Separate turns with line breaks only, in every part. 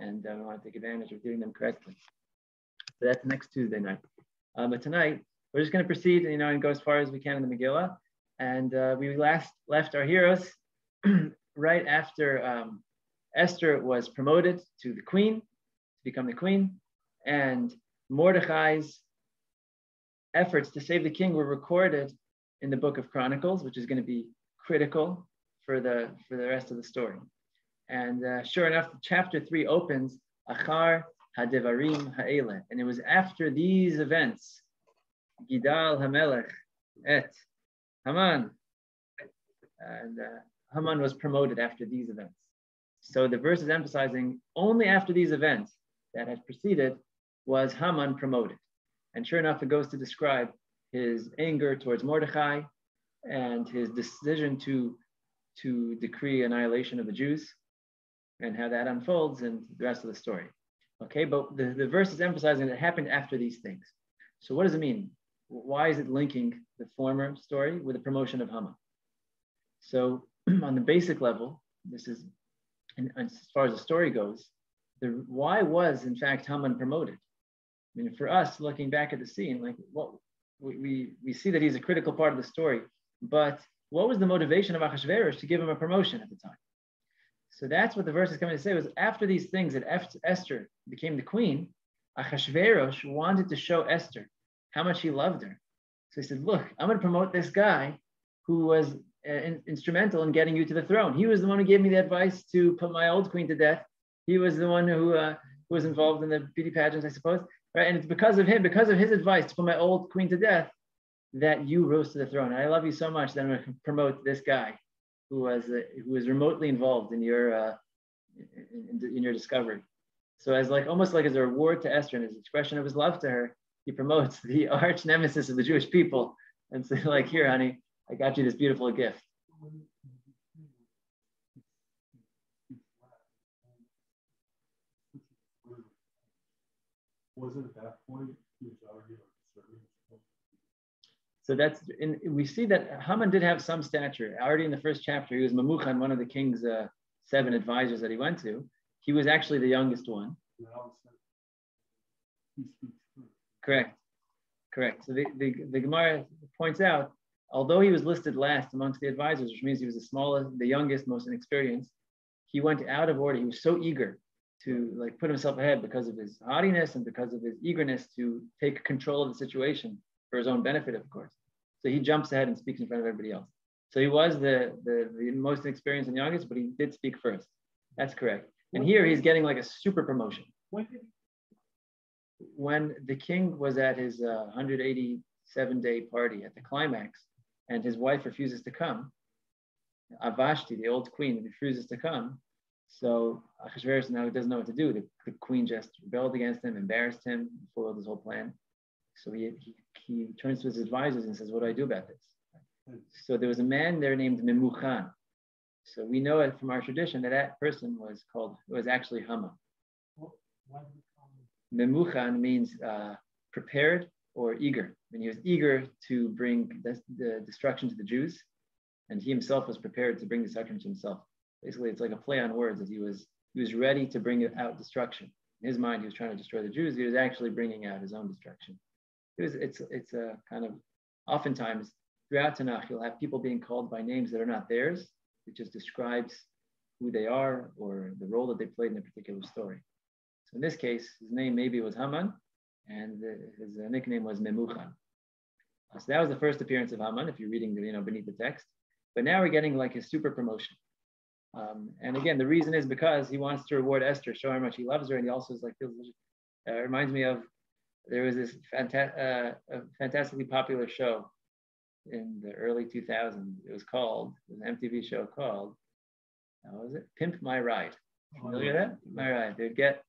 and we want to take advantage of doing them correctly. So that's next Tuesday night. But tonight, we're just going to proceed, and go as far as we can in the Megillah. And we last left our heroes right after Esther was promoted to the queen, to become the queen, and Mordechai's efforts to save the king were recorded in the book of Chronicles, which is going to be critical for the rest of the story. And sure enough, chapter 3 opens Achar Hadevarim Ha'ele, and it was after these events, Gidal Hamelech et Haman, and Haman was promoted after these events. So the verse is emphasizing only after these events that had preceded was Haman promoted. And sure enough, it goes to describe his anger towards Mordechai and his decision to decree annihilation of the Jews, and how that unfolds in the rest of the story. Okay, but the verse is emphasizing that it happened after these things. So what does it mean? Why is it linking the former story with the promotion of Haman? So on the basic level, this is, and as far as the story goes, why was in fact Haman promoted? I mean, for us, looking back at the scene, like what we see that he's a critical part of the story, but what was the motivation of Achashverosh to give him a promotion at the time? So that's what the verse is coming to say, was after these things that Esther became the queen, Achashverosh wanted to show Esther how much he loved her. So he said, look, I'm going to promote this guy who was instrumental in getting you to the throne. He was the one who gave me the advice to put my old queen to death. He was the one who was involved in the beauty pageants, I suppose. Right? And it's because of him, because of his advice to put my old queen to death, that you rose to the throne. And I love you so much that I'm going to promote this guy who was remotely involved in your discovery. So as almost like as a reward to Esther and as an expression of his love to her, he promotes the arch nemesis of the Jewish people and say, here, honey, I got you this beautiful gift.
Wasn't at that point he was already serving?
So we see that Haman did have some stature. Already in the first chapter, he was Memuchan, one of the king's 7 advisors that he went to. He was actually the youngest one. Correct. So the Gemara points out, although he was listed last amongst the advisors, which means he was the smallest, the youngest, most inexperienced, he went out of order. He was so eager to put himself ahead because of his haughtiness and because of his eagerness to take control of the situation for his own benefit, of course. So he jumps ahead and speaks in front of everybody else. So he was the most experienced and youngest, but he did speak first. That's correct. And here he's getting a super promotion. When the king was at his 187-day party at the climax, and his wife refuses to come, Vashti, the old queen, refuses to come. So Achashverosh now doesn't know what to do. The queen just rebelled against him, embarrassed him, foiled his whole plan. So he turns to his advisors and says, what do I do about this? So there was a man there named Memuchan. So we know it from our tradition that person was actually Haman. Memuchan means prepared or eager. He was eager to bring the destruction to the Jews, and he himself was prepared to bring destruction to himself. Basically, it's like a play on words, that he was ready to bring out destruction. In his mind, he was trying to destroy the Jews. He was actually bringing out his own destruction. It's a kind of, oftentimes throughout Tanakh, you'll have people being called by names that are not theirs. It just describes who they are or the role that they played in a particular story. So in this case, his name maybe was Haman, and his nickname was Memuchan. So that was the first appearance of Haman, if you're reading beneath the text. But now we're getting his super promotion. And again, the reason is because he wants to reward Esther, show her how much he loves her, and he also is reminds me of, there was this fantastically popular show in the early 2000s. It was an MTV show called, how was it? Pimp My Ride. Familiar with that? My Ride. They'd get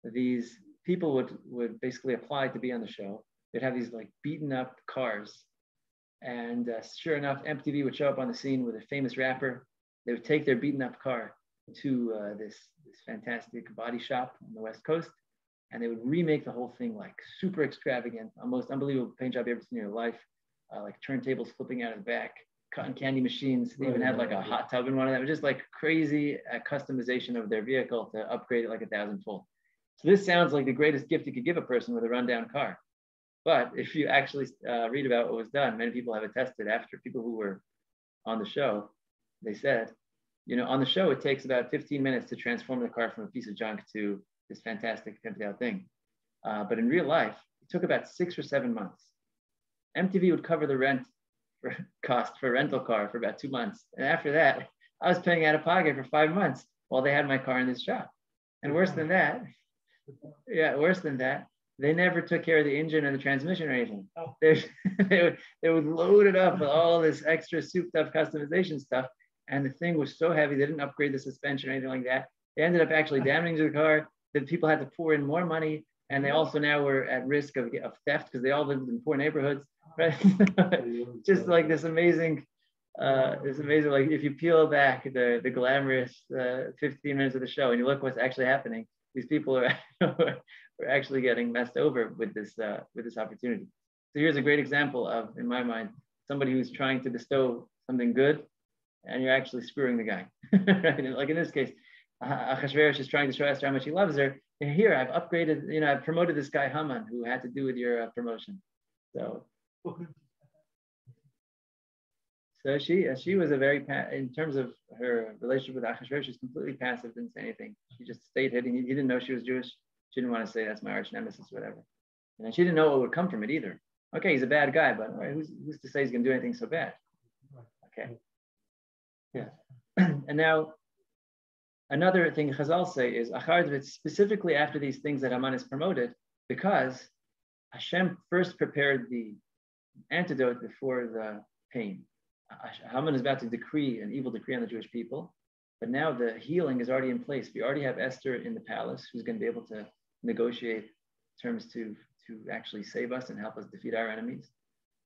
these people would basically apply to be on the show. They'd have these beaten up cars, and sure enough, MTV would show up on the scene with a famous rapper. They would take their beaten up car to this fantastic body shop on the West Coast, and they would remake the whole thing super extravagant, almost unbelievable paint job you ever seen in your life, turntables flipping out of the back, cotton candy machines. They even had like a hot tub in one of them. It was just like crazy customization of their vehicle to upgrade it like 1,000-fold. So this sounds like the greatest gift you could give a person with a rundown car. But if you actually read about what was done, many people have attested after, people who were on the show, they said, on the show, it takes about 15 minutes to transform the car from a piece of junk to this fantastic pimped out thing. But in real life, it took about 6 or 7 months. MTV would cover the rent cost for a rental car for about 2 months. And after that, I was paying out of pocket for 5 months while they had my car in this shop. And worse than that, they never took care of the engine and the transmission or anything. They would load it up with all this extra souped up customization stuff. And the thing was so heavy, they didn't upgrade the suspension or anything like that. They ended up actually damaging the car. That people had to pour in more money. And they also now were at risk of theft because they all lived in poor neighborhoods. Right? Just like this amazing, like if you peel back the glamorous 15 minutes of the show and you look what's actually happening, these people are actually getting messed over with this opportunity. So here's a great example of, in my mind, somebody who's trying to bestow something good, and you're actually screwing the guy. Right? Like in this case, Achashverosh is trying to show Esther how much he loves her. And here I've upgraded, I've promoted this guy Haman who had to do with your promotion. So she was a very, in terms of her relationship with Achashverosh, she's completely passive, didn't say anything. She just stayed hidden. He didn't know she was Jewish. She didn't want to say that's my arch nemesis or whatever. And she didn't know what would come from it either. Okay, he's a bad guy, but all right, who's to say he's going to do anything so bad? Okay. Yeah. And now, another thing Chazal say is, specifically after these things that Haman is promoted, because Hashem first prepared the antidote before the pain. Haman is about to decree an evil decree on the Jewish people, but now the healing is already in place. We already have Esther in the palace who's going to be able to negotiate terms to actually save us and help us defeat our enemies.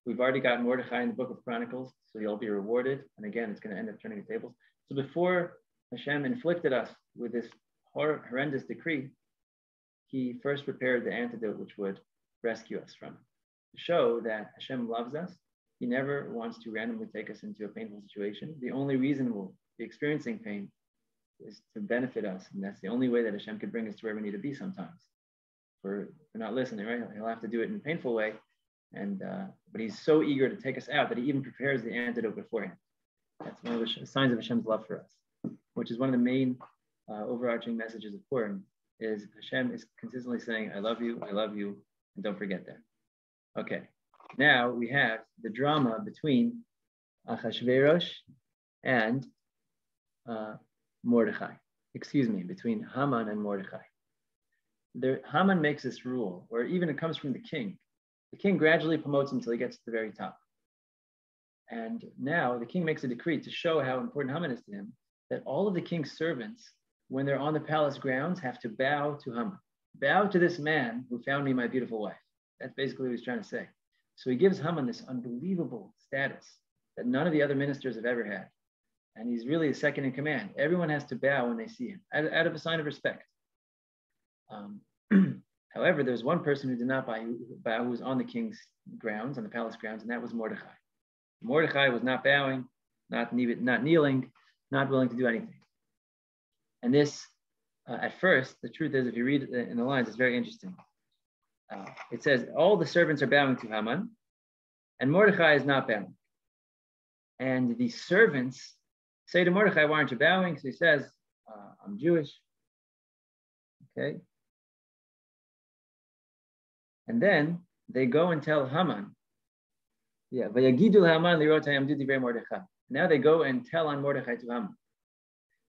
We've already got Mordechai in the book of Chronicles, so he'll be rewarded. And again, it's going to end up turning the tables. So before Hashem inflicted us with this horrendous decree, he first prepared the antidote which would rescue us from it. To show that Hashem loves us, he never wants to randomly take us into a painful situation. The only reason we'll be experiencing pain is to benefit us. And that's the only way that Hashem could bring us to where we need to be sometimes. We're not listening, right? He'll have to do it in a painful way. And but he's so eager to take us out that he even prepares the antidote beforehand. That's one of the signs of Hashem's love for us, which is one of the main overarching messages of Purim, is Hashem is consistently saying, I love you, and don't forget that. Okay, now we have the drama between Achashverosh and Mordechai. Between Haman and Mordechai. Haman makes this rule, or even it comes from the king. The king gradually promotes him until he gets to the very top. And now the king makes a decree to show how important Haman is to him, that all of the king's servants, when they're on the palace grounds, have to bow to Haman. Bow to this man who found me my beautiful wife. That's basically what he's trying to say. So he gives Haman this unbelievable status that none of the other ministers have ever had. And he's really the second in command. Everyone has to bow when they see him, out of a sign of respect. However, there's one person who did not bow, who was on the king's grounds, on the palace grounds, and that was Mordechai. Mordechai was not bowing, not kneeling, not willing to do anything. And this, at first, the truth is, if you read in the lines, it's very interesting. It says, all the servants are bowing to Haman, and Mordechai is not bowing. And the servants say to Mordechai, why aren't you bowing? So he says, I'm Jewish. Okay. And then they go and tell Haman, now they go and tell on Mordechai to Haman.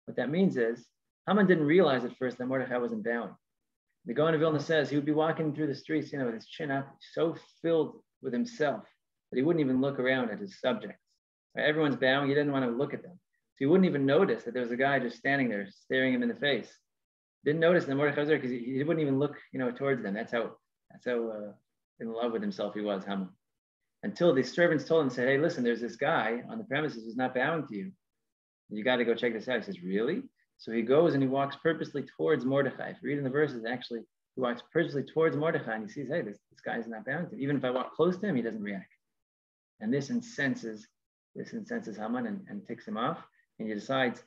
What that means is, Haman didn't realize at first that Mordechai wasn't bowing. The Gaon of Vilna says he would be walking through the streets, with his chin up, so filled with himself that he wouldn't even look around at his subjects. Right? Everyone's bowing, he didn't want to look at them. So he wouldn't even notice that there was a guy just standing there, staring him in the face. Didn't notice that Mordechai was there because he wouldn't even look, towards them. That's how in love with himself he was, Haman. Until the servants told him, said, hey, listen, there's this guy on the premises who's not bowing to you. You got to go check this out. He says, really? So he goes and he walks purposely towards Mordechai. If you read in the verses, actually, he walks purposely towards Mordechai and he sees, hey, this guy's not bowing to him. Even if I walk close to him, he doesn't react. And this incenses this incenses Haman and ticks him off, and he decides,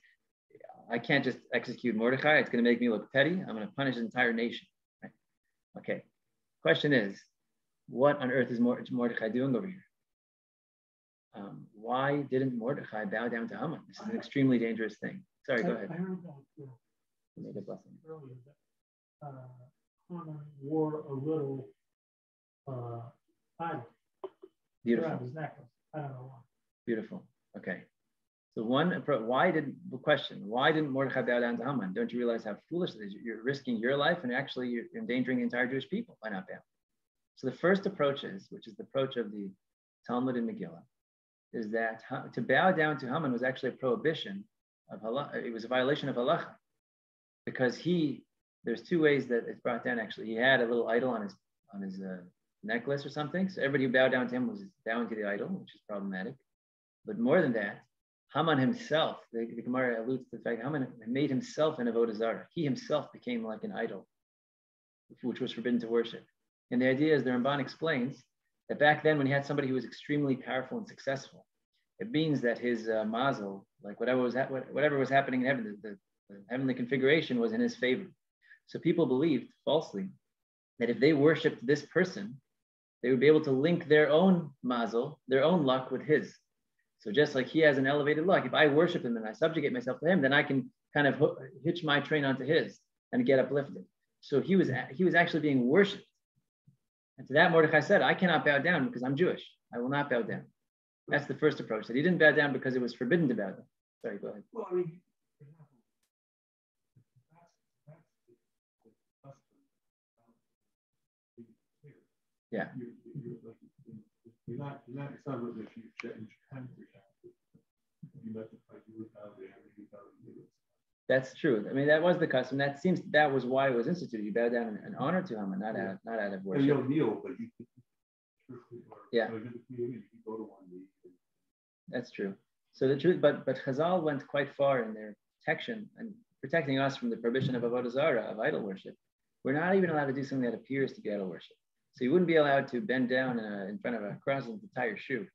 I can't just execute Mordecai. It's going to make me look petty. I'm going to punish the entire nation. Right? Okay. Question is, what on earth is Mordecai doing over here? Why didn't Mordecai bow down to Haman? This is an extremely dangerous thing. Sorry, go ahead.
I heard that earlier that Haman wore a little idol around his necklace. I don't know why.
Beautiful. Okay. So why didn't Mordecai bow down to Haman? Don't you realize how foolish it is? You're risking your life and actually you're endangering the entire Jewish people. Why not bow? So the first approach is, which is the approach of the Talmud and Megillah, is that to bow down to Haman was actually a prohibition of halacha. It was a violation of halacha, because there's two ways that it's brought down. Actually, he had a little idol on his necklace or something. So everybody who bowed down to him was bowing to the idol, which is problematic. But more than that, Haman himself, the Gemara alludes to the fact Haman made himself an avodah zarah. He himself became like an idol, which was forbidden to worship. And the idea is, the Ramban explains that back then, when he had somebody who was extremely powerful and successful, it means that his mazel, like whatever was happening in heaven, the heavenly configuration was in his favor. So people believed falsely that if they worshipped this person, they would be able to link their own mazel, their own luck, with his. So just like he has an elevated luck, if I worship him and I subjugate myself to him, then I can kind of hitch my train onto his and get uplifted. So he was actually being worshipped. And to that, Mordecai said, I cannot bow down because I'm Jewish. I will not bow down. That's the first approach. That he didn't bow down because it was forbidden to bow down. Sorry, go ahead.
Well, I mean,
yeah.
You're not, it's not really that you can you let the fight you without it.
That's true. I mean, that was the custom. That was why it was instituted. You bow down in honor to him, and not out of worship.
You don't kneel, but you can.
Yeah.
You go to one knee.
That's true. So the truth, but Chazal went quite far in their protection and protecting us from the prohibition of avodah zarah, of idol worship. We're not even allowed to do something that appears to be idol worship. So you wouldn't be allowed to bend down in front of a cross and tie your shoe.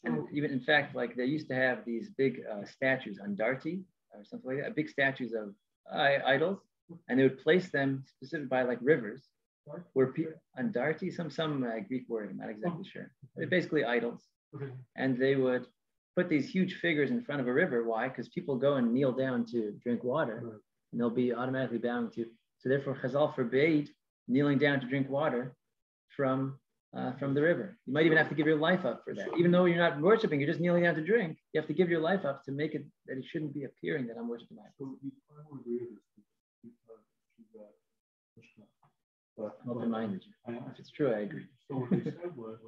And even, in fact, like they used to have these big statues, andarti or something like that, big statues of idols, and they would place them specific by like rivers, where andarti, some Greek word, I'm not exactly sure. They're basically idols, and they would put these huge figures in front of a river. Why? Because people go and kneel down to drink water, and they'll be automatically bowing to. So therefore, Chazal forbade kneeling down to drink water from the river. You might even have to give your life up for that. Even though you're not worshiping, you're just kneeling down to drink. You have to give your life up to make it that it shouldn't be appearing that I'm worshiping. Open-minded. If it's true, I agree.
So what they said was,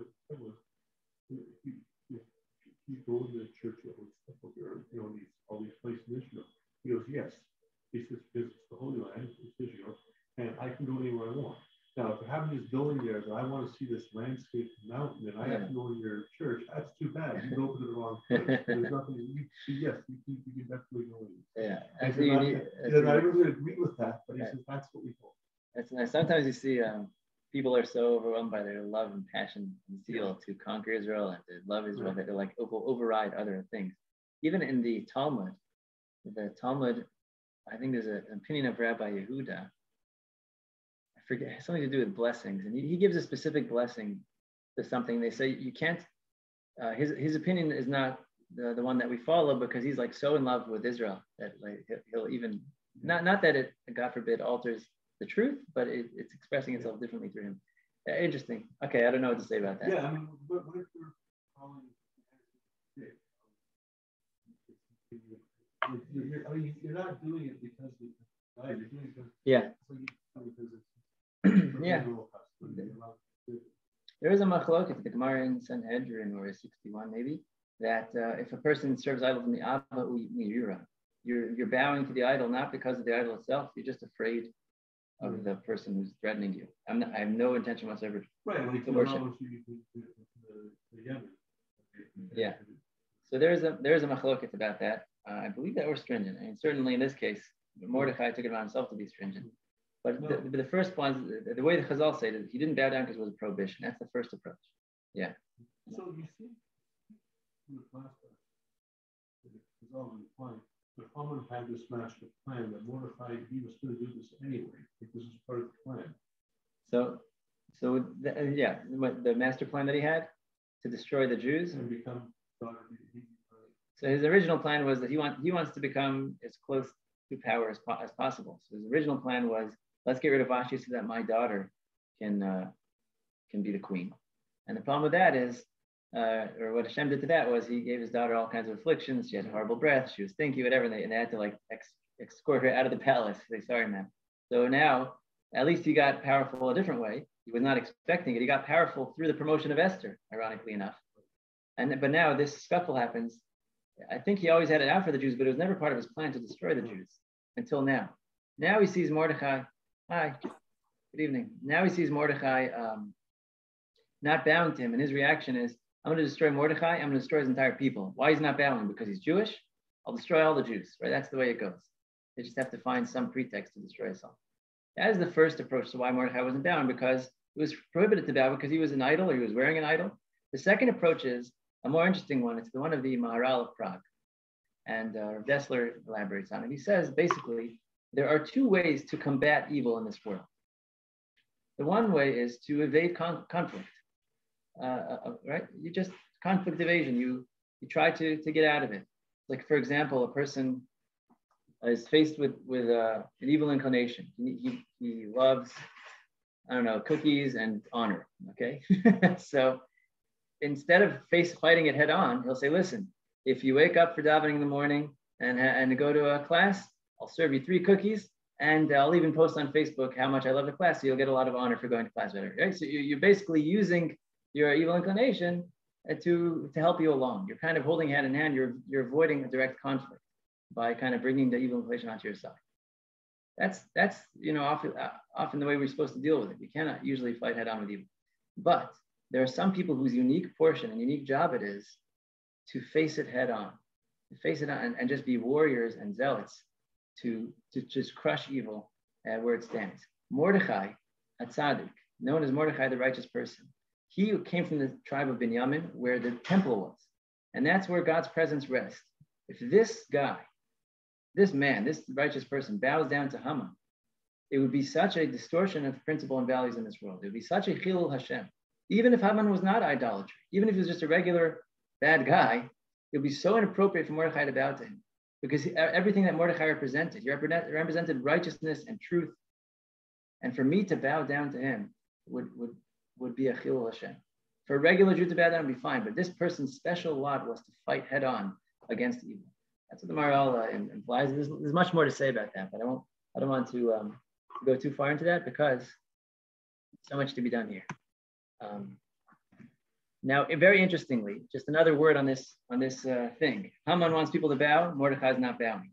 you go to the church all these places in Israel. He goes, yes, this is the Holy Land, it's Israel, and I can go anywhere I want. Now, if you have this building there, but I want to see this landscape mountain, and I have to go to your church, that's too bad. You go to the wrong place. There's nothing. You can definitely go in.
Yeah.
I really agree with that, but he says that's what we hold.
That's nice. Sometimes you see people are so overwhelmed by their love and passion and zeal to conquer Israel and to love Israel that they like override other things. Even in the Talmud, I think there's an opinion of Rabbi Yehuda. I forget, it has something to do with blessings, and he gives a specific blessing to something. They say you can't. His opinion is not the one that we follow, because he's like so in love with Israel that like he'll even not that it, God forbid, alters the truth, but it's expressing itself differently through him. Interesting. Okay, I don't know what to say about that.
Yeah, I mean, what if you're calling you're not doing it because you're doing it because it's
yeah. There is a machloket, the Gemara in Sanhedrin, or 61 maybe, that if a person serves idols in the Abba U'Yira, you're bowing to the idol not because of the idol itself. You're just afraid of the person who's threatening you. I have no intention whatsoever to worship. Yeah. So there's a machloket about that. I believe that we're stringent. I mean, certainly in this case, Mordecai took it on himself to be stringent. But the first one, the way the Chazal said it, he didn't bow down because it was a prohibition. That's the first approach. Yeah.
So you see, relevant point. But Haman had this master plan that Mordecai, he was going to do this anyway. This is part of the plan.
The master plan that he had to destroy the Jews
and become.
So his original plan was that he wants to become as close to power as possible. So his original plan was, let's get rid of Vashti so that my daughter can be the queen. And the problem with that is, or what Hashem did to that was he gave his daughter all kinds of afflictions. She had horrible breath. She was stinky, whatever. And they had to like escort her out of the palace. They sorry, man. So now, at least he got powerful a different way. He was not expecting it. He got powerful through the promotion of Esther, ironically enough. But now this scuffle happens. I think he always had it out for the Jews, but it was never part of his plan to destroy the Jews until now. Now he sees Mordecai. Hi, good evening. Now he sees Mordecai not bowing to him, and his reaction is, I'm going to destroy Mordecai. I'm going to destroy his entire people. Why he's not bowing? Because he's Jewish? I'll destroy all the Jews, right? That's the way it goes. They just have to find some pretext to destroy us all. That is the first approach to why Mordecai wasn't bowing, because it was prohibited to bow because he was an idol or he was wearing an idol. The second approach is a more interesting one. It's the one of the Maharal of Prague. And Dessler elaborates on it. He says, basically, there are two ways to combat evil in this world. The one way is to evade conflict. Right? You just conflict evasion. You try to get out of it. Like, for example, a person is faced with an evil inclination. He loves, I don't know, cookies and honor. Okay, so instead of fighting it head on, he'll say, "Listen, if you wake up for davening in the morning and go to a class, I'll serve you 3 cookies, and I'll even post on Facebook how much I love the class, so you'll get a lot of honor for going to class." Right? So you're basically using your evil inclination to help you along. You're kind of holding hand in hand. You're avoiding a direct conflict by kind of bringing the evil inclination onto your side. That's often the way we're supposed to deal with it. We cannot usually fight head on with evil, but there are some people whose unique portion and unique job it is to face it head on, and just be warriors and zealots to just crush evil where it stands. Mordecai, a tzaddik, known as Mordecai, the righteous person, he came from the tribe of Binyamin, where the temple was, and that's where God's presence rests. If this guy, this man, this righteous person bows down to Haman, it would be such a distortion of principle and values in this world. It would be such a chilul Hashem. Even if Haman was not idolatry, even if he was just a regular bad guy, it would be so inappropriate for Mordecai to bow to him, because everything that Mordecai represented, he represented righteousness and truth. And for me to bow down to him would be a chilul Hashem. For a regular Jew to bow down would be fine, but this person's special lot was to fight head on against evil. That's what the Maharal implies. There's much more to say about that, but I don't want to go too far into that because so much to be done here. Now, very interestingly, just another word on this thing. Haman wants people to bow. Mordecai is not bowing.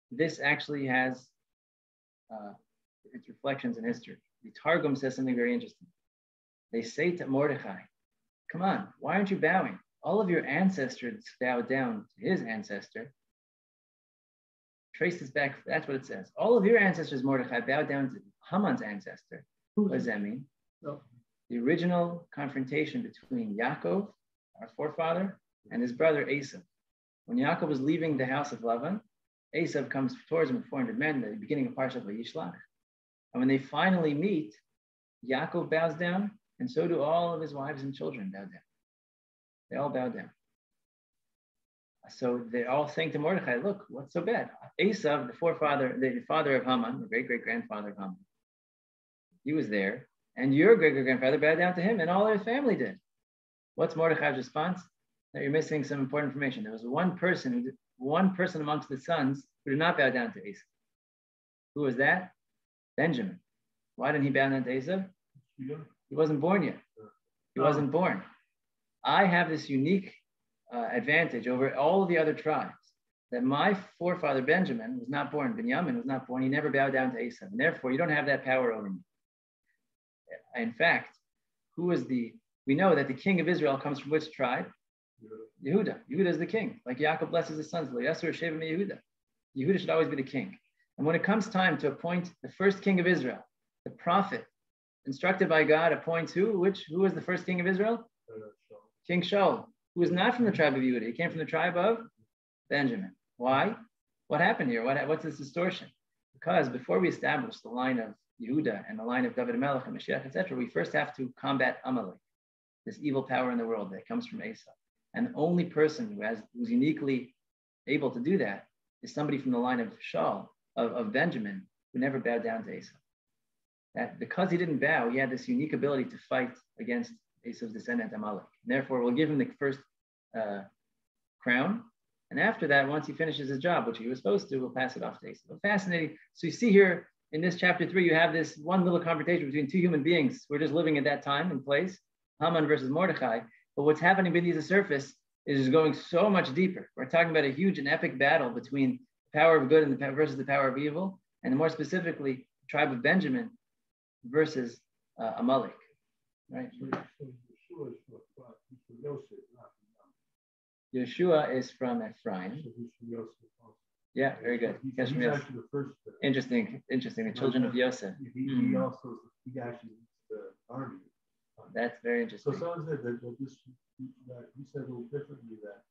This actually has its reflections in history. The Targum says something very interesting. They say to Mordecai, "Come on, why aren't you bowing? All of your ancestors bowed down to his ancestor." Trace this back. That's what it says. All of your ancestors, Mordecai, bowed down to Haman's ancestor. What does that mean?
No.
The original confrontation between Yaakov, our forefather, and his brother Esav. When Yaakov was leaving the house of Lavan, Esav comes towards him with 400 men, the beginning of Parshat Vayishlach. And when they finally meet, Yaakov bows down, and so do all of his wives and children bow down. They all bow down. So they're all saying to Mordecai, "Look, what's so bad?" Esav, the father of Haman, the great-great-grandfather of Haman, he was there, and your great-great-grandfather bowed down to him, and all their family did. What's Mordecai's response? That you're missing some important information. There was one person amongst the sons who did not bow down to Esav. Who was that? Benjamin. Why didn't he bow down to Esav? He wasn't born yet. He wasn't born. I have this unique advantage over all of the other tribes, that my forefather Benjamin was not born. Binyamin was not born. He never bowed down to Esav. And therefore, you don't have that power over me. In fact, we know that the king of Israel comes from which tribe? Yehuda. Yehuda is the king. Like Yaakov blesses his sons. Yehuda should always be the king. And when it comes time to appoint the first king of Israel, the prophet, instructed by God, appoints who? Who was the first king of Israel? King Shaul, who was not from the tribe of Yehuda. He came from the tribe of Benjamin. Why? What happened here? What's this distortion? Because before we establish the line of Yehuda and the line of David Melech and Mashiach, etc., we first have to combat Amalek, this evil power in the world that comes from Esau. And the only person who's uniquely able to do that is somebody from the line of Shaul, of Benjamin, who never bowed down to Esau. That because he didn't bow, he had this unique ability to fight against Esau's descendant Amalek. And therefore, we'll give him the first crown. And after that, once he finishes his job, which he was supposed to, we'll pass it off to Esau. So fascinating. So you see here in this chapter 3, you have this one little confrontation between two human beings who are just living at that time and place, Haman versus Mordechai. But what's happening beneath the surface is going so much deeper. We're talking about a huge and epic battle between the power of good and versus the power of evil, and more specifically, the tribe of Benjamin versus Amalek. Right? Yeshua is from Ephraim. Yeah, very good. Interesting. The children of Yosef.
He also actually the army.
That's very interesting.
So someone said that he said a little differently that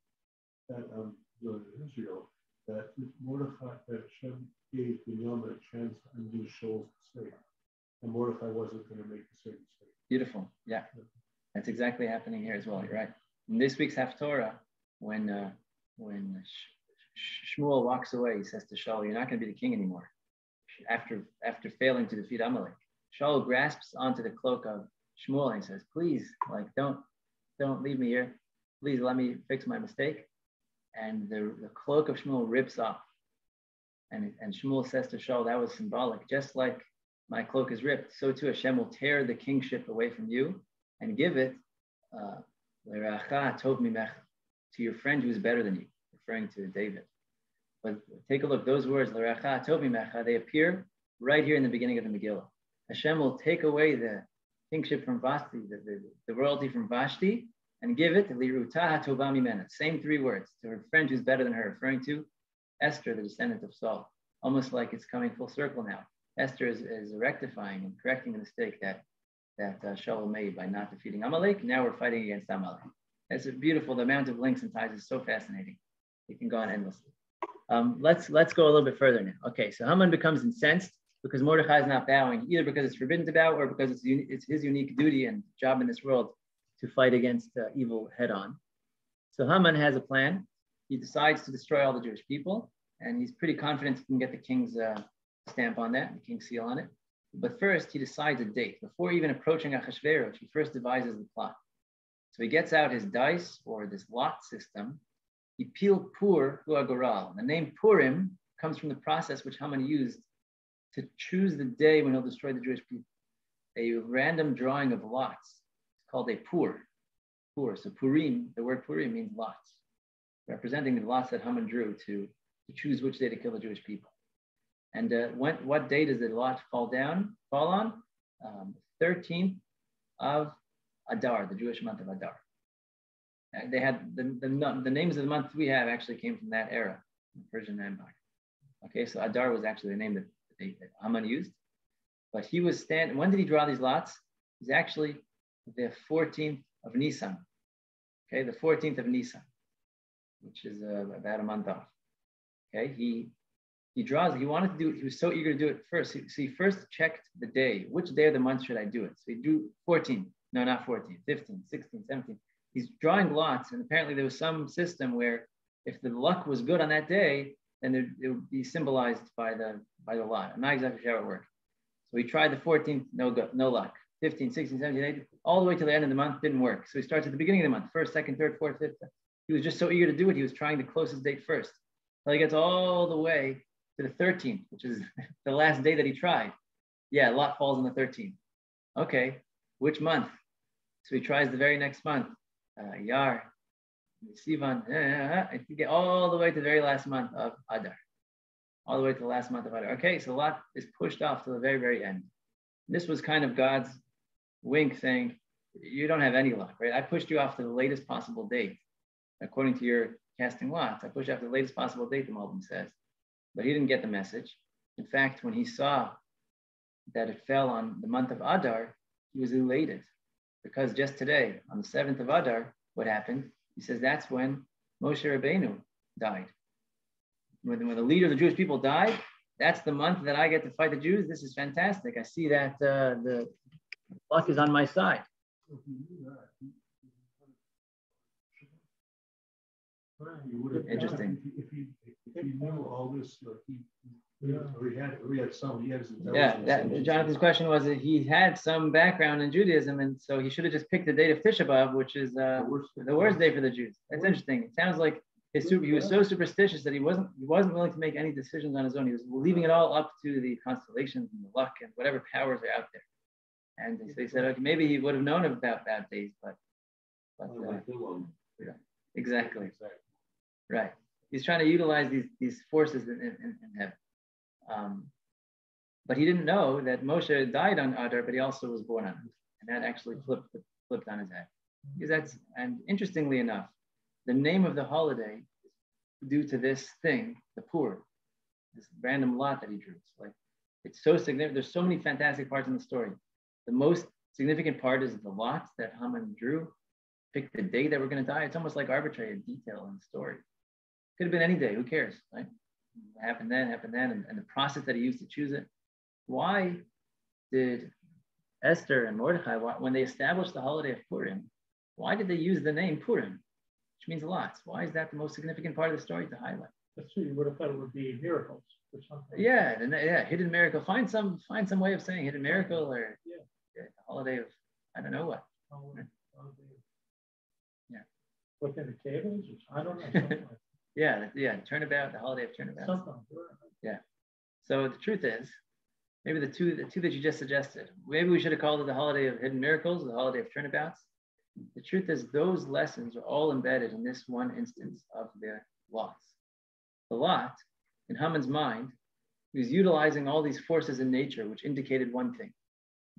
Israel, that Mordechai, that Shem gave Binyamin a chance to undo Shaul's mistake, and Mordechai wasn't going to make the same mistake.
Beautiful. Yeah. That's exactly happening here as well. You're right. In this week's Haftorah, when Shmuel walks away, he says to Shaul, "You're not going to be the king anymore." After failing to defeat Amalek, Shaul grasps onto the cloak of Shmuel and he says, "Please, don't leave me here. Please let me fix my mistake." And the cloak of Shmuel rips off, and Shmuel says to Shaul, "That was symbolic. Just like my cloak is ripped, so too Hashem will tear the kingship away from you and give it to your friend who is better than you," referring to David. But take a look, those words, they appear right here in the beginning of the Megillah. Hashem will take away the kingship from Vashti, the royalty from Vashti, and give it to Liruta Tova Mimena. Same three words, to her friend who's better than her, referring to Esther, the descendant of Saul. Almost like it's coming full circle now. Esther is rectifying and correcting the mistake that Shaul made by not defeating Amalek. Now we're fighting against Amalek. It's beautiful. The amount of links and ties is so fascinating. It can go on endlessly. Let's go a little bit further now. Okay, so Haman becomes incensed because Mordechai is not bowing, either because it's forbidden to bow or because it's his unique duty and job in this world to fight against evil head on. So Haman has a plan. He decides to destroy all the Jewish people, and he's pretty confident he can get the king's stamp on that, the king's seal on it. But first, he decides a date. Before even approaching Achashverosh, he first devises the plot. So he gets out his dice, or this lot system. He peeled Pur Hu Agoral. The name Purim comes from the process which Haman used to choose the day when he'll destroy the Jewish people. A random drawing of lots. It's called a Pur. So Purim, the word Purim means lots, representing the lots that Haman drew to choose which day to kill the Jewish people. And what day does the lot fall on? 13th of Adar, the Jewish month of Adar. They had the names of the months we have actually came from that era, the Persian Empire. Okay, so Adar was actually the name that Haman used. But he was when did he draw these lots? He's actually the 14th of Nisan. Okay, the 14th of Nisan, which is about a month off. Okay, he wanted to do it. He was so eager to do it first. So he first checked the day. Which day of the month should I do it? So he drew 14. No, not 14, 15, 16, 17. He's drawing lots. And apparently there was some system where if the luck was good on that day, then it would be symbolized by the lot. I'm not exactly sure how it worked. So he tried the 14th, no luck. 15, 16, 17, 18, all the way to the end of the month, didn't work. So he starts at the beginning of the month, 1st, 2nd, 3rd, 4th, 5th. He was just so eager to do it. He was trying the closest date first. So he gets all the way to the 13th, which is the last day that he tried. Yeah, lot falls on the 13th. Okay, which month? So he tries the very next month. Yar, Sivan, and you get all the way to the very last month of Adar. All the way to the last month of Adar. Okay, so Lot is pushed off to the very, very end. This was kind of God's wink saying, you don't have any luck, right? I pushed you off to the latest possible date. According to your casting lots, I pushed you off to the latest possible date, the Malbim says. But he didn't get the message. In fact, when he saw that it fell on the month of Adar, he was elated. Because just today, on the 7th of Adar, what happened? He says that's when Moshe Rabbeinu died. when the leader of the Jewish people died, that's the month that I get to fight the Jews. This is fantastic. I see that the luck is on my side. Interesting.
If he knew all this, he had some. He had his
intelligence. Jonathan's question was that he had some background in Judaism, and so he should have just picked the date of Tisha B'Av, which is the worst day for the Jews. That's interesting. It sounds like he was so superstitious that he wasn't willing to make any decisions on his own. He was leaving it all up to the constellations and the luck and whatever powers are out there. And so he said, okay, maybe he would have known about bad days, but exactly. Right. He's trying to utilize these forces in heaven. But he didn't know that Moshe died on Adar, but he also was born on it. And that actually flipped on his head. Because and interestingly enough, the name of the holiday is due to this thing, the Purim, this random lot that he drew. It's so significant. There's so many fantastic parts in the story. The most significant part is the lot that Haman drew, picked the day that we're going to die. It's almost like arbitrary detail in the story. Could have been any day. Who cares, right? What happened then, and the process that he used to choose it. Why did Esther and Mordechai, when they established the holiday of Purim, why did they use the name Purim, which means lots? Why is that the most significant part of the story to highlight?
That's true. You would have thought it would be miracles or something.
Yeah, hidden miracle. Find some way of saying hidden miracle or the holiday of I don't know what. Yeah.
Within the tables? I don't know.
Turnabout, the holiday of turnabout.
Something.
Yeah. So the truth is, maybe the two that you just suggested, maybe we should have called it the holiday of hidden miracles, the holiday of turnabouts. The truth is, those lessons are all embedded in this one instance of the lots. The lot, in Haman's mind, he was utilizing all these forces in nature, which indicated one thing.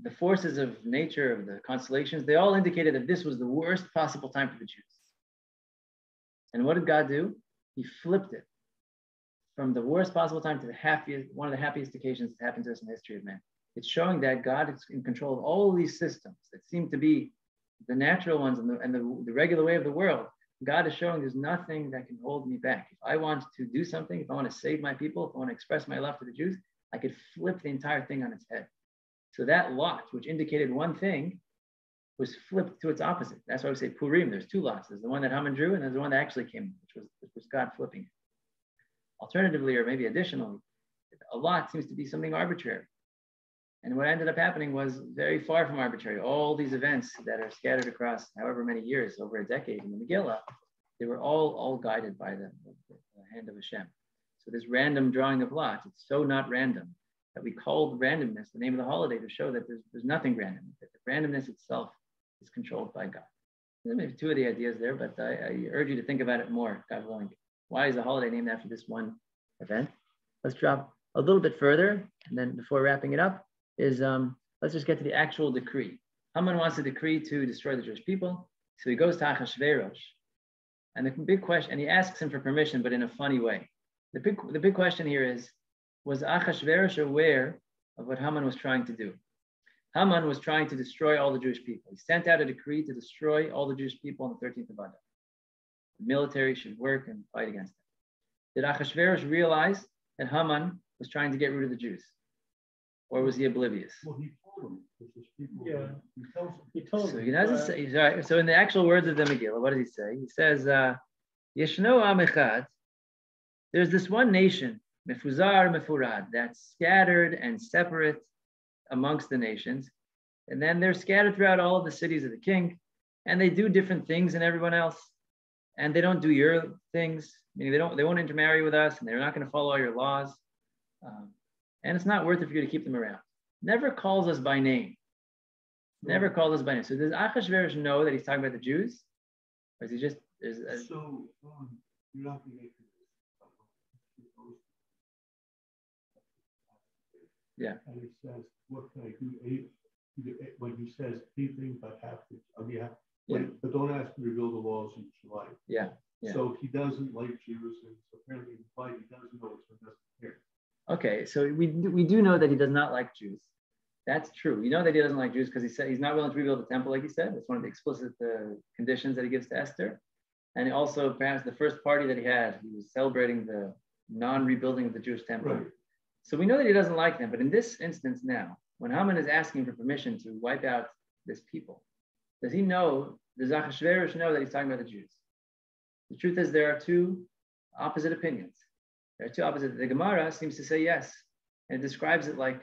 The forces of nature, of the constellations, they all indicated that this was the worst possible time for the Jews. And what did God do? He flipped it from the worst possible time to the happiest, one of the happiest occasions that happened to us in the history of man. It's showing that God is in control of all these systems that seem to be the natural ones and the regular way of the world. God is showing there's nothing that can hold me back. If I want to do something, if I want to save my people, if I want to express my love for the Jews, I could flip the entire thing on its head. So that lot, which indicated one thing, was flipped to its opposite. That's why we say Purim. There's two lots. There's the one that Haman drew, and there's the one that actually came, which was God flipping it. Alternatively, or maybe additionally, a lot seems to be something arbitrary. And what ended up happening was very far from arbitrary. All these events that are scattered across however many years, over a decade in the Megillah, they were all guided by the hand of Hashem. So this random drawing of lots, it's so not random that we called randomness the name of the holiday to show that there's nothing random, that the randomness itself is controlled by God. There may be two of the ideas there, but I urge you to think about it more, God willing. Why is the holiday named after this one event? Let's drop a little bit further, and then before wrapping it up, let's just get to the actual decree. Haman wants a decree to destroy the Jewish people, so he goes to Achashverosh, and the big question, and he asks him for permission, but in a funny way. The big question here is, was Achashverosh aware of what Haman was trying to do? Haman was trying to destroy all the Jewish people. He sent out a decree to destroy all the Jewish people on the 13th of Adar. The military should work and fight against them. Did Achashverosh realize that Haman was trying to get rid of the Jews? Or was he oblivious?
Well, he told him.
He told him.
So he doesn't say, right, so in the actual words of the Megillah, what does he say? He says, Yeshno Am Echad, there's this one nation, Mefuzar Mefurad, that's scattered and separate amongst the nations. And then they're scattered throughout all of the cities of the king, and they do different things than everyone else. And they don't do your things, meaning they won't intermarry with us, and they're not going to follow all your laws. And it's not worth it for you to keep them around. Never calls us by name. Never calls us by name. So does Achashverosh know that he's talking about the Jews? Or is he just... you're not going to make Yeah.
And he says, what can I do? When he says anything but have to, but don't ask me to reveal the laws of your life.
Yeah.
So he doesn't like Jews, and so apparently he doesn't know it, so he doesn't care.
Okay, so we do know that he does not like Jews. That's true. We know that he doesn't like Jews because he said he's not willing to rebuild the temple, like he said. That's one of the explicit conditions that he gives to Esther. And also, perhaps the first party that he had, he was celebrating the non-rebuilding of the Jewish temple.
Right.
So we know that he doesn't like them. But in this instance now, when Haman is asking for permission to wipe out this people, does he know, does Achashverosh know that he's talking about the Jews? The truth is there are two opposite opinions. There are two opposite. The Gemara seems to say yes. And it describes it like,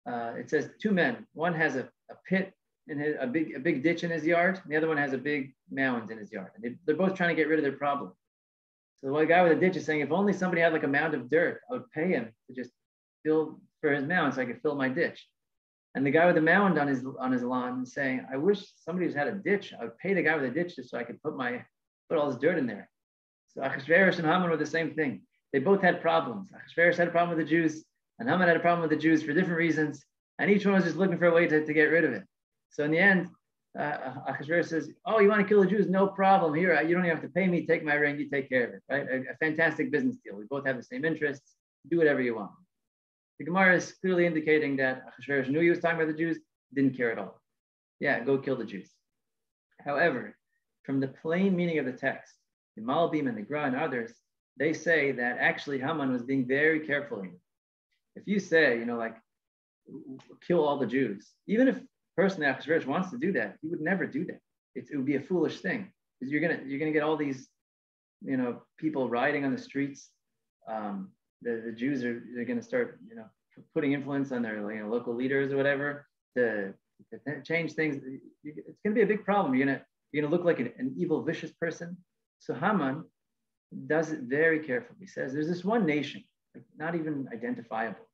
it says two men. One has a pit, in a big ditch in his yard, and the other one has a big mound in his yard. And they're both trying to get rid of their problem. So the guy with the ditch is saying, if only somebody had like a mound of dirt, I would pay him to just fill for his mound so I could fill my ditch. And the guy with the mound on his lawn is saying, I wish somebody who's had a ditch, I would pay the guy with a ditch just so I could put all this dirt in there. So Achashverosh and Haman were the same thing. They both had problems. Achashverosh had a problem with the Jews, and Haman had a problem with the Jews for different reasons, and each one was just looking for a way to get rid of it. So in the end, Achashverosh says, oh, you want to kill the Jews? No problem. Here, you don't even have to pay me. Take my ring. You take care of it, right? A fantastic business deal. We both have the same interests. Do whatever you want. The Gemara is clearly indicating that Achashverosh knew he was talking about the Jews, didn't care at all. Yeah, go kill the Jews. However, from the plain meaning of the text, the Malbim and the Gra and others, they say that actually Haman was being very careful here. If you say, like, kill all the Jews, even if personally Achashverosh wants to do that, he would never do that. It would be a foolish thing, because you're gonna get all these, people rioting on the streets. The Jews they're gonna start, putting influence on their local leaders or whatever to change things. It's gonna be a big problem. You're gonna look like an evil, vicious person. So Haman does it very carefully. He says, there's this one nation, like not even identifiable.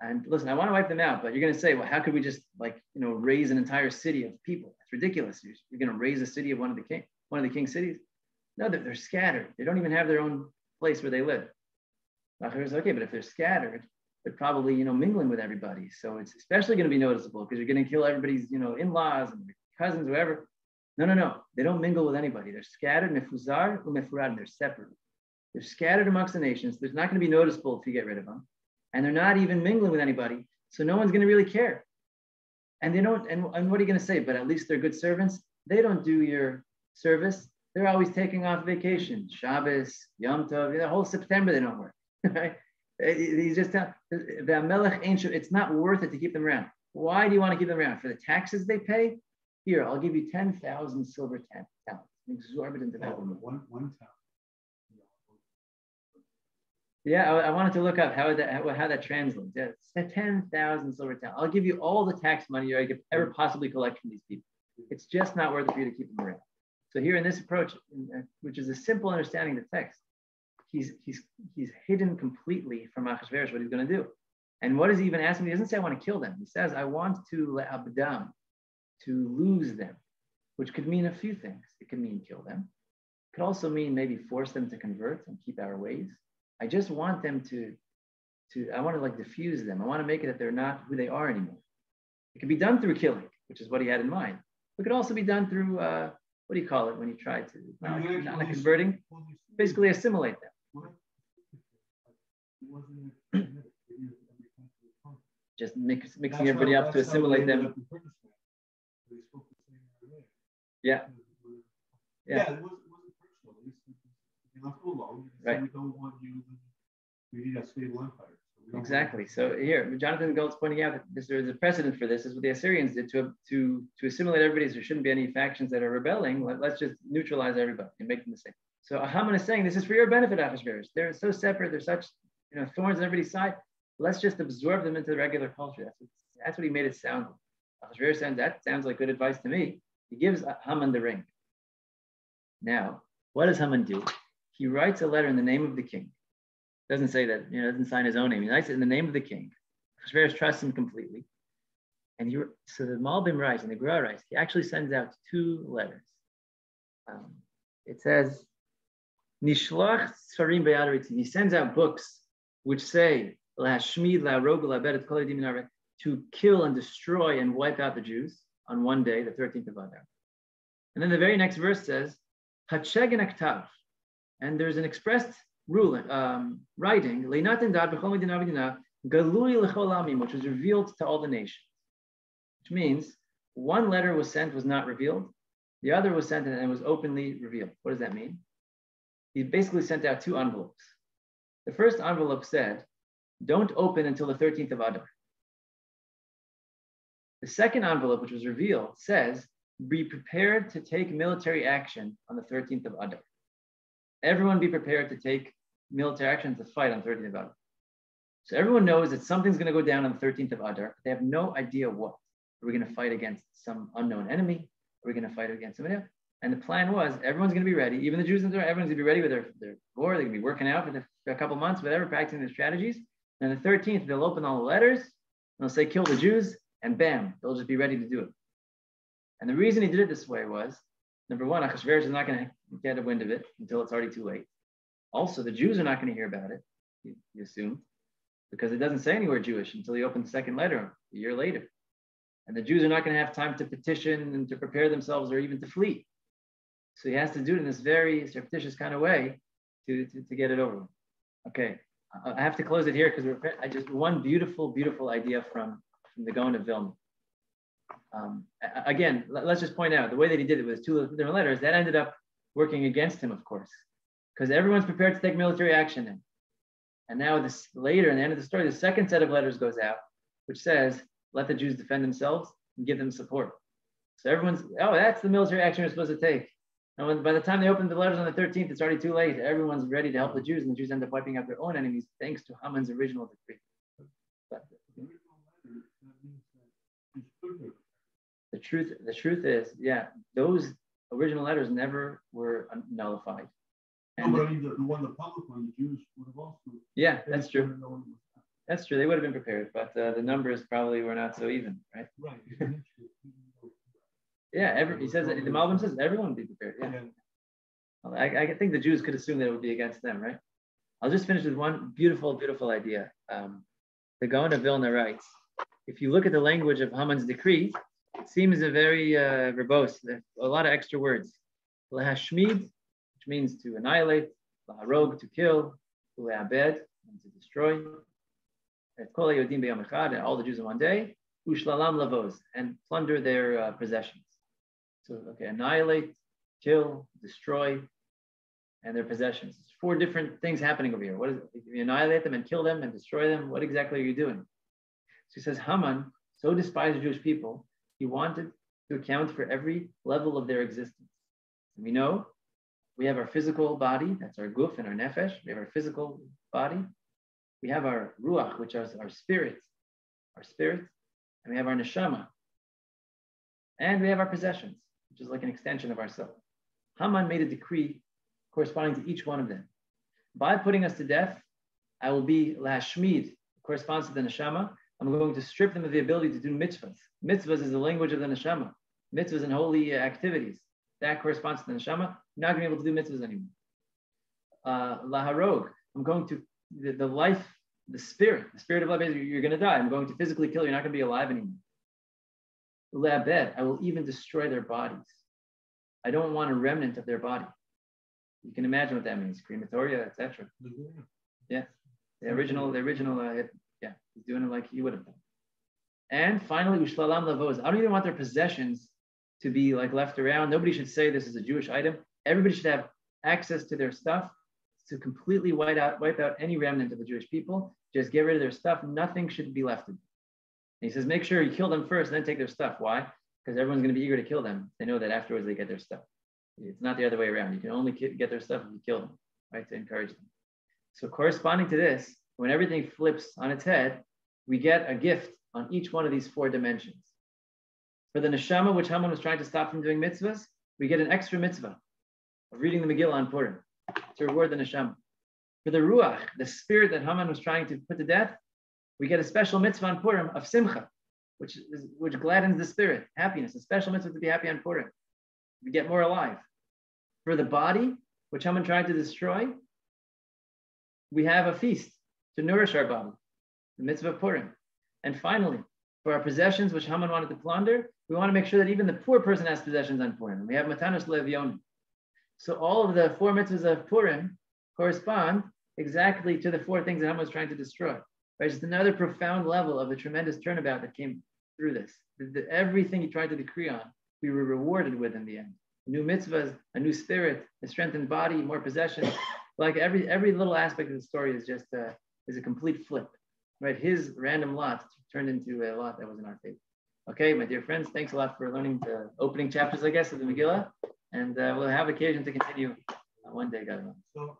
And listen, I want to wipe them out, but you're going to say, well, how could we just raise an entire city of people? It's ridiculous. You're going to raise a city of one of the king's cities? No, they're scattered. They don't even have their own place where they live. Okay, but if they're scattered, they're probably, mingling with everybody. So it's especially going to be noticeable because you're going to kill everybody's, in-laws and cousins, whoever. No. They don't mingle with anybody. They're scattered, mefuzar, umefurad, they're separate. They're scattered amongst the nations. There's not going to be noticeable if you get rid of them. And they're not even mingling with anybody. So no one's going to really care. And they don't, and what are you going to say? But at least they're good servants. They don't do your service. They're always taking off vacation. Shabbos, Yom Tov, the whole September they don't work. Right? He's just telling, it's not worth it to keep them around. Why do you want to keep them around? For the taxes they pay? Here, I'll give you 10,000 silver talents. Exorbitant amount.
One talent.
Yeah, I wanted to look up how that translates. Yeah, it's 10,000 silver talents. I'll give you all the tax money I could ever possibly collect from these people. It's just not worth it for you to keep them around. So here in this approach, which is a simple understanding of the text, he's hidden completely from Achashverosh what he's going to do. And what is he even asking? He doesn't say I want to kill them. He says I want to le'abdam, to lose them, which could mean a few things. It could mean kill them. It could also mean maybe force them to convert and keep our ways. I just want them I want to diffuse them. I want to make it that they're not who they are anymore. It could be done through killing, which is what he had in mind. It could also be done through, what do you call it when you try to, not converting, basically assimilate them. Just mixing everybody up to assimilate them. Yeah.
Yeah, it wasn't personal. You left it alone.
Right.
We don't want you. We need a stable empire.
Exactly. So here, Jonathan Gold's pointing out that there's a precedent for this. Is what the Assyrians did to assimilate everybody. So there shouldn't be any factions that are rebelling. Let's just neutralize everybody and make them the same. So Haman is saying this is for your benefit, Achashverosh. They're so separate. They're such thorns on everybody's side. Let's just absorb them into the regular culture. That's what he made it sound like. Achashverosh said that sounds like good advice to me. He gives Haman the ring. Now, what does Haman do? He writes a letter in the name of the king. Doesn't say that, doesn't sign his own name. He writes it in the name of the king. Achashverosh trusts him completely. And so the Malbim writes and the Gra writes, he actually sends out two letters. It says, Nishlach Sfarim Be'adarit. He sends out books which say, La'ashmid, La'arog, La'abed et kol hadim min ha'aretz, to kill and destroy and wipe out the Jews on one day, the 13th of Adar. And then the very next verse says, Hatshegen Aktav. And there's an expressed ruling, writing, Galui L'chol Amim, which was revealed to all the nations. Which means one letter was sent, was not revealed. The other was sent and was openly revealed. What does that mean? He basically sent out two envelopes. The first envelope said, don't open until the 13th of Adar. The second envelope, which was revealed, says, be prepared to take military action on the 13th of Adar. Everyone be prepared to take military action to fight on 13th of Adar. So everyone knows that something's going to go down on the 13th of Adar, but they have no idea what. Are we going to fight against some unknown enemy? Are we going to fight against somebody else? And the plan was, everyone's going to be ready, even the Jews, everyone's going to be ready with their war. They're going to be working out for a couple months, whatever, practicing their strategies. And on the 13th, they'll open all the letters, and they'll say, kill the Jews, and bam, they'll just be ready to do it. And the reason he did it this way was, number one, Achashverosh is not going to get a wind of it until it's already too late. Also, the Jews are not going to hear about it, you assume, because it doesn't say anywhere Jewish until he opens the second letter a year later. And the Jews are not going to have time to petition and to prepare themselves or even to flee. So he has to do it in this very surreptitious kind of way to get it over with. Okay, I have to close it here because I just one beautiful, beautiful idea from the Gaon of Vilna. Again, let's just point out the way that he did it with two different letters, that ended up working against him, of course, because everyone's prepared to take military action then. And now this later in the end of the story, the second set of letters goes out, which says, let the Jews defend themselves and give them support. So everyone's, oh, that's the military action we're supposed to take. And by the time they open the letters on the 13th, it's already too late. Everyone's ready to help the Jews, and the Jews end up wiping out their own enemies thanks to Haman's original decree. But the truth is, yeah, those original letters never were nullified.
No, but I mean, the public one, the Jews would have also. Yeah,
that's true. That's true. They would have been prepared, but the numbers probably were not so even, right?
Right.
Yeah, he says, the Malbim says everyone would be prepared. Yeah. I think the Jews could assume that it would be against them, right? I'll just finish with one beautiful, beautiful idea. The Gaon of Vilna writes, if you look at the language of Haman's decree, it seems a very verbose, a lot of extra words. Lahashmid, which means to annihilate, laharog, to kill, le'abed, to destroy, kol hayodim b'yom echad, all the Jews in one day, ushlalam lavos, and plunder their possessions. So, okay, annihilate, kill, destroy, and their possessions. It's 4 different things happening over here. What is it? If you annihilate them and kill them and destroy them, what exactly are you doing? So he says, Haman so despised the Jewish people, he wanted to account for every level of their existence. And we know we have our physical body, that's our guf and our nefesh. We have our physical body. We have our ruach, which is our spirit, and we have our neshama. And we have our possessions, which is like an extension of ourselves. Haman made a decree corresponding to each one of them. By putting us to death, I will be lahashmid, corresponds to the neshama. I'm going to strip them of the ability to do mitzvahs. Mitzvahs is the language of the neshama. Mitzvahs and holy activities. That corresponds to the neshama. You're not going to be able to do mitzvahs anymore. Laharog, I'm going to, the life, the spirit of life, you're going to die. I'm going to physically kill you. You're not going to be alive anymore. Le'abed, I will even destroy their bodies. I don't want a remnant of their body. You can imagine what that means, crematoria, etc. Yeah, the original, yeah, he's doing it like he would have done. And finally, ushlalam lavos. I don't even want their possessions to be like left around. Nobody should say this is a Jewish item. Everybody should have access to their stuff to completely wipe out any remnant of the Jewish people. Just get rid of their stuff. Nothing should be left. And he says, make sure you kill them first and then take their stuff. Why? Because everyone's going to be eager to kill them. They know that afterwards they get their stuff. It's not the other way around. You can only get their stuff if you kill them, right? To encourage them. So corresponding to this, when everything flips on its head, we get a gift on each one of these 4 dimensions. For the neshama, which Haman was trying to stop from doing mitzvahs, we get an extra mitzvah of reading the Megillah on Purim to reward the neshama. For the ruach, the spirit that Haman was trying to put to death, we get a special mitzvah on Purim of simcha, which gladdens the spirit, happiness, a special mitzvah to be happy on Purim. We get more alive. For the body, which Haman tried to destroy, we have a feast to nourish our body, the mitzvah of Purim. And finally, for our possessions, which Haman wanted to plunder, we want to make sure that even the poor person has possessions on Purim. And we have matanos le'evyonim. So all of the 4 mitzvahs of Purim correspond exactly to the 4 things that Haman was trying to destroy. Right? Just another profound level of the tremendous turnabout that came through this. Everything he tried to decree on, we were rewarded with in the end. New mitzvahs, a new spirit, a strengthened body, more possessions. like every little aspect of the story is just is a complete flip, right? His random lot turned into a lot that was in our favor. Okay, my dear friends, thanks a lot for learning the opening chapters, I guess, of the Megillah, and we'll have occasion to continue one day, God willing.
So